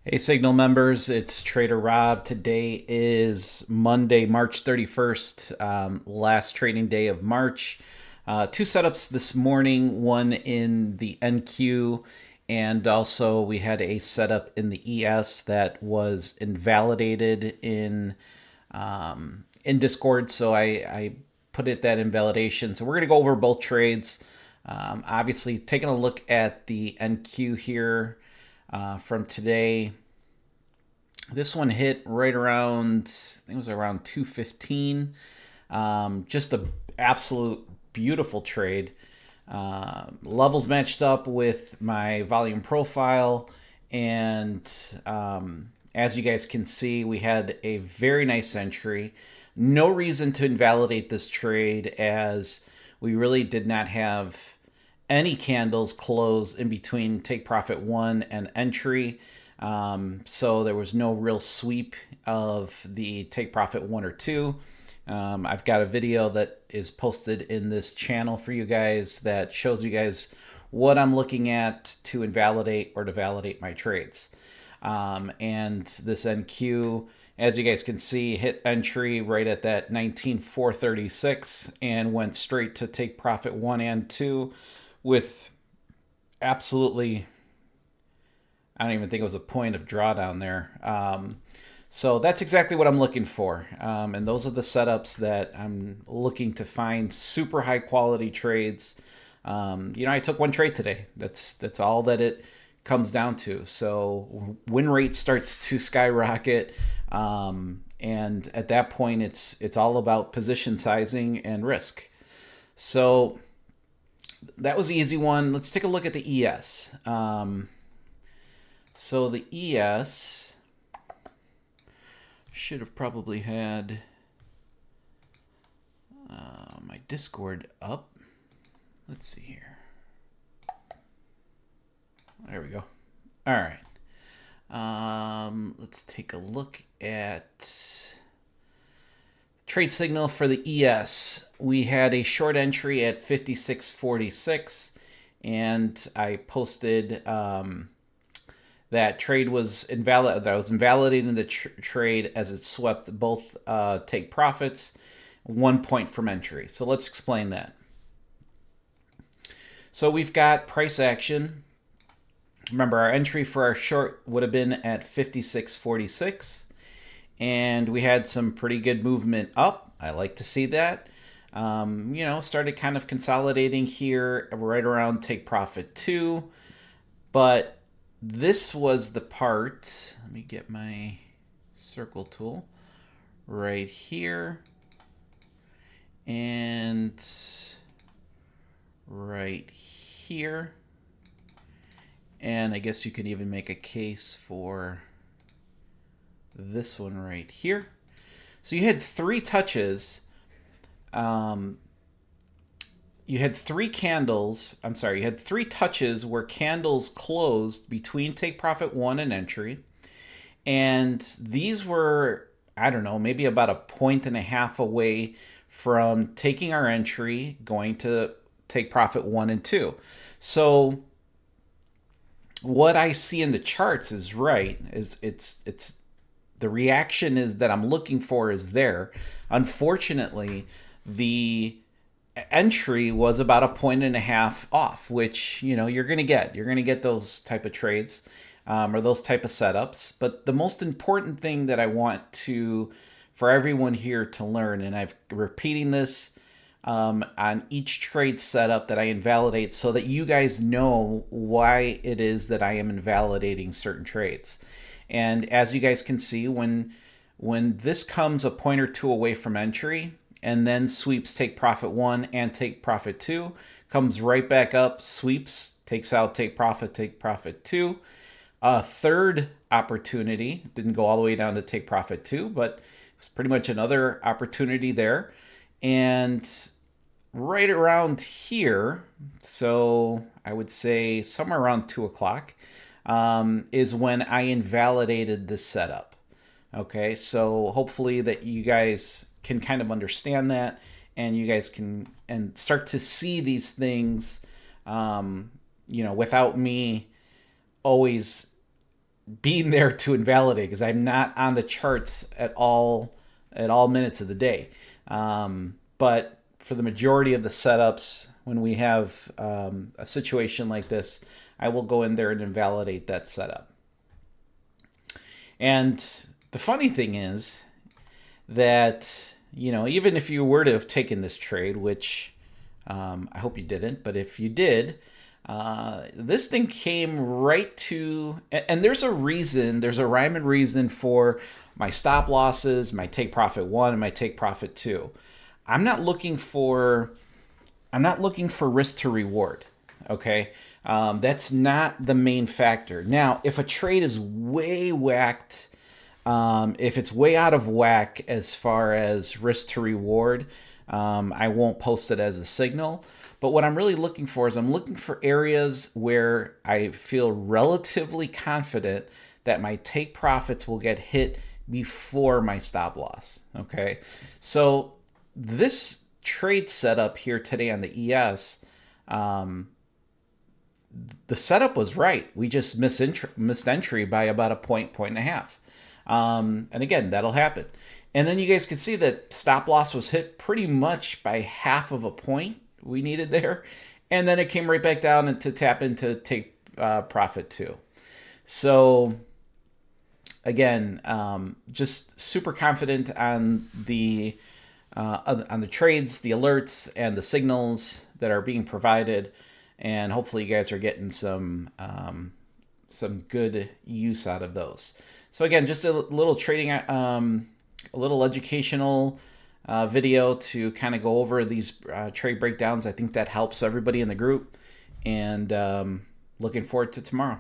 Hey, Signal members, it's Trader Rob. Today is Monday, March 31st, last trading day of March. Two setups this morning, one in the NQ, and also we had a setup in the ES that was invalidated in Discord, so I put it that invalidation. So we're going to go over both trades. Obviously, taking a look at the NQ here from today. This one hit right around, I think it was around 215. Just a absolute beautiful trade. Levels matched up with my volume profile, and as you guys can see, we had a very nice entry. No reason to invalidate this trade, as we really did not have any candles close in between take profit one and entry. So there was no real sweep of the take profit one or two. I've got a video that is posted in this channel for you guys that shows you guys what I'm looking at to invalidate or to validate my trades. And this NQ, as you guys can see, hit entry right at that 19,436 and went straight to take profit one and two with absolutely, I don't even think it was a point of drawdown there. So that's exactly what I'm looking for. And those are the setups that I'm looking to find super high quality trades. I took one trade today. That's all that it comes down to. So win rate starts to skyrocket. And at that point, it's all about position sizing and risk. So that was the easy one. Let's take a look at the ES. So the ES should have probably had my Discord up. Let's see here. There we go. All right. Let's take a look at trade signal for the ES. We had a short entry at 56.46, and I posted that trade was invalid. That I was invalidating the trade as it swept both take profits, 1 point from entry. So let's explain that. So we've got price action. Remember, our entry for our short would have been at 56.46, and we had some pretty good movement up. I like to see that. Started kind of consolidating here right around take profit two, but this was the part. Let me get my circle tool right here and right here. And I guess you could even make a case for this one right here. So you had three touches. You had three touches where candles closed between take profit one and entry. And these were, I don't know, maybe about a point and a half away from taking our entry, going to take profit one and two. So what I see in the charts is right. It's the reaction is that I'm looking for is there. Unfortunately, the entry was about a point and a half off, which you're gonna get those type of trades or those type of setups. But the most important thing that I want for everyone here to learn, and I've repeating this on each trade setup that I invalidate, so that you guys know why it is that I am invalidating certain trades. And as you guys can see, when this comes a point or two away from entry, and then sweeps take profit one and take profit two, comes right back up, sweeps, takes out take profit two. A third opportunity, didn't go all the way down to take profit two, but it was pretty much another opportunity there. And right around here, so I would say somewhere around 2 o'clock, is when I invalidated this setup. Okay, so hopefully that you guys can kind of understand that, and you guys can and start to see these things, without me always being there to invalidate because I'm not on the charts at all minutes of the day. But for the majority of the setups, when we have a situation like this, I will go in there and invalidate that setup. And the funny thing is that, you know, even if you were to have taken this trade, which I hope you didn't, but if you did, this thing came right to, and there's a reason, there's a rhyme and reason for my stop losses, my take profit 1 and my take profit 2. I'm not looking for risk to reward. Okay. That's not the main factor. Now, if a trade is way whacked, if it's way out of whack as far as risk to reward, I won't post it as a signal. But what I'm really looking for is I'm looking for areas where I feel relatively confident that my take profits will get hit before my stop loss. Okay. So this trade setup here today on the ES, the setup was right. We just missed entry by about a point and a half. And again, that'll happen. And then you guys can see that stop loss was hit pretty much by half of a point we needed there. And then it came right back down and to tap into take profit 2. So again, just super confident on the trades, the alerts, and the signals that are being provided. And hopefully you guys are getting some good use out of those. So again, just a little trading, a little educational video to kind of go over these trade breakdowns. I think that helps everybody in the group, and looking forward to tomorrow.